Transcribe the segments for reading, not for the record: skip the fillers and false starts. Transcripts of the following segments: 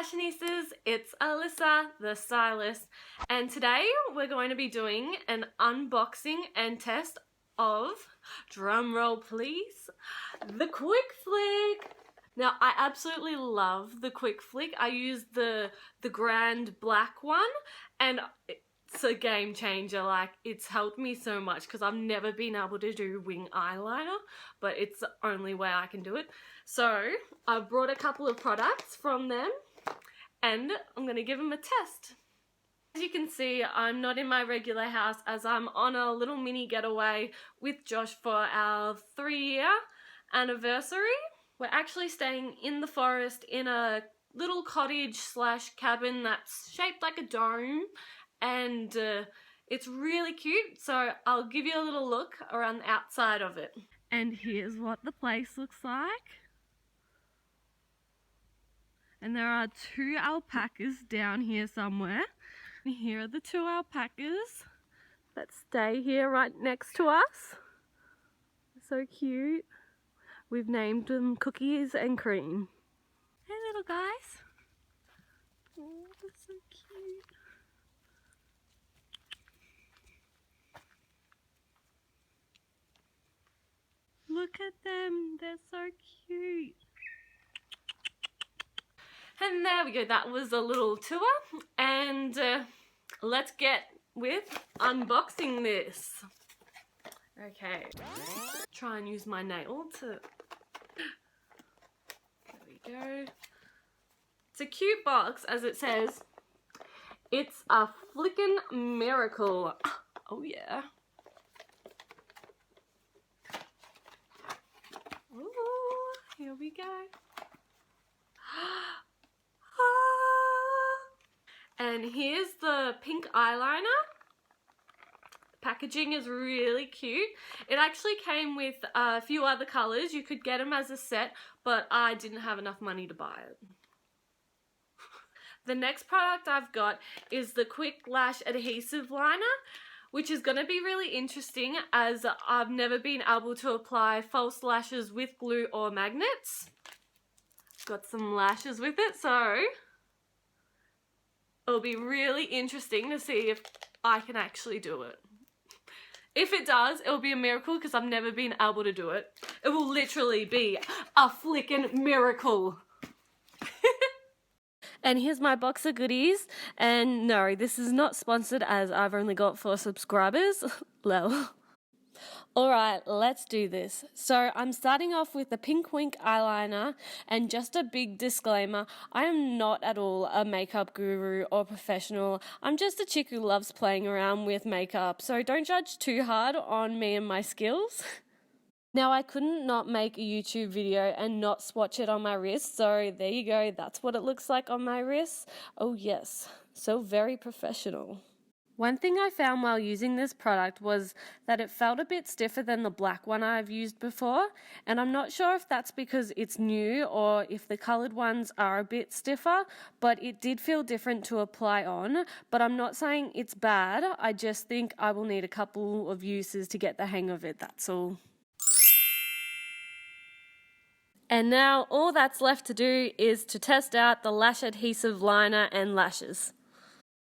fashionistas, it's Alyssa, the stylist, and today we're going to be doing an unboxing and test of, drumroll please, the Quick Flick. Now I absolutely love the Quick Flick. I use the grand black one and it's a game changer. Like, it's helped me so much because I've never been able to do wing eyeliner, but it's the only way I can do it. So I've brought a couple of products from them and I'm going to give them a test. As you can see, I'm not in my regular house as I'm on a little mini getaway with Josh for our 3-year anniversary. We're actually staying in the forest in a little cottage / cabin that's shaped like a dome, and it's really cute, so I'll give you a little look around the outside of it. And here's what the place looks like. And there are 2 alpacas down here somewhere. And here are the 2 alpacas that stay here right next to us. So cute. We've named them Cookies and Cream. Hey little guys. Oh, they're so cute. Look at them, they're so cute. And there we go, that was a little tour, and let's get with unboxing this. Okay, try and use my nail to, there we go. It's a cute box, as it says, it's a flickin' miracle. Oh yeah. Ooh, here we go. And here's the pink eyeliner. Packaging is really cute. It actually came with a few other colors. You could get them as a set, but I didn't have enough money to buy it. The next product I've got is the Quick Lash Adhesive Liner, which is going to be really interesting as I've never been able to apply false lashes with glue or magnets. Got some lashes with it, so it'll be really interesting to see if I can actually do it. If it does, it'll be a miracle because I've never been able to do it. It will literally be a flickin' miracle. And here's my box of goodies. And no, this is not sponsored as I've only got 4 subscribers. Lol. Alright, let's do this. So I'm starting off with the Pink Wink eyeliner, and just a big disclaimer, I am not at all a makeup guru or professional. I'm just a chick who loves playing around with makeup, so don't judge too hard on me and my skills. Now, I couldn't not make a YouTube video and not swatch it on my wrist, so there you go, that's what it looks like on my wrist. Oh yes, so very professional. One thing I found while using this product was that it felt a bit stiffer than the black one I've used before, and I'm not sure if that's because it's new or if the coloured ones are a bit stiffer, but it did feel different to apply on. But I'm not saying it's bad, I just think I will need a couple of uses to get the hang of it, that's all. And now all that's left to do is to test out the Lash Adhesive Liner and lashes.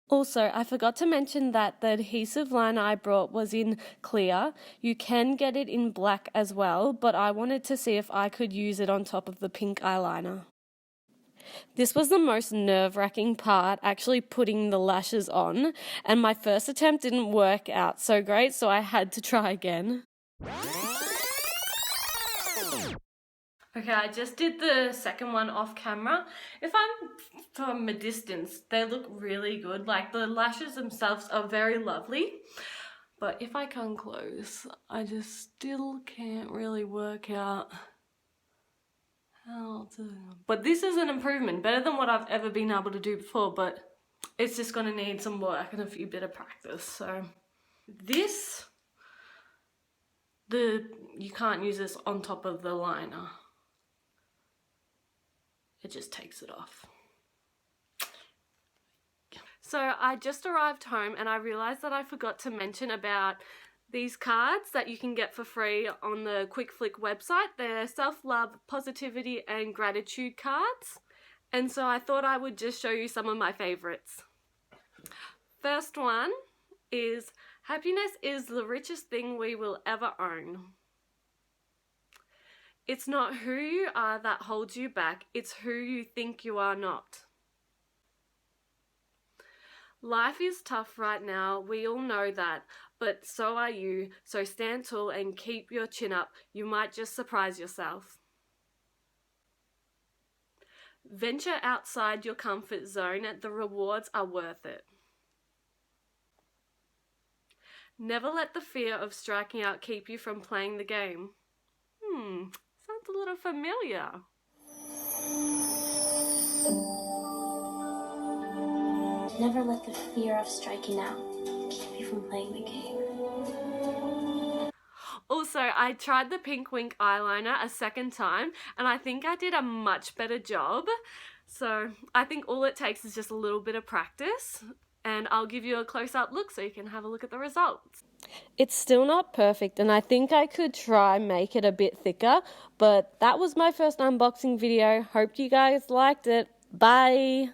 Also, I forgot to mention that the adhesive liner I brought was in clear. You can get it in black as well, but I wanted to see if I could use it on top of the pink eyeliner. This was the most nerve-wracking part, actually putting the lashes on, and my first attempt didn't work out so great, so I had to try again. Okay, I just did the second one off camera. If I'm from a distance, they look really good. Like, the lashes themselves are very lovely. But if I come close, I just still can't really work out how to... But this is an improvement, better than what I've ever been able to do before, but it's just going to need some work and a few bit of practice. So this, you can't use this on top of the liner. It just takes it off. So I just arrived home and I realised that I forgot to mention about these cards that you can get for free on the Quick Flick website. They're self-love, positivity and gratitude cards. And so I thought I would just show you some of my favorites. First one is happiness is the richest thing we will ever own. It's not who you are that holds you back, it's who you think you are not. Life is tough right now, we all know that, but so are you, so stand tall and keep your chin up, you might just surprise yourself. Venture outside your comfort zone, the rewards are worth it. Never let the fear of striking out keep you from playing the game. Sounds a little familiar. Never let the fear of striking out keep you from playing the game. Also, I tried the Pink Wink eyeliner a second time and I think I did a much better job. So I think all it takes is just a little bit of practice, and I'll give you a close-up look so you can have a look at the results. It's still not perfect and I think I could try make it a bit thicker, but that was my first unboxing video. Hope you guys liked it. Bye!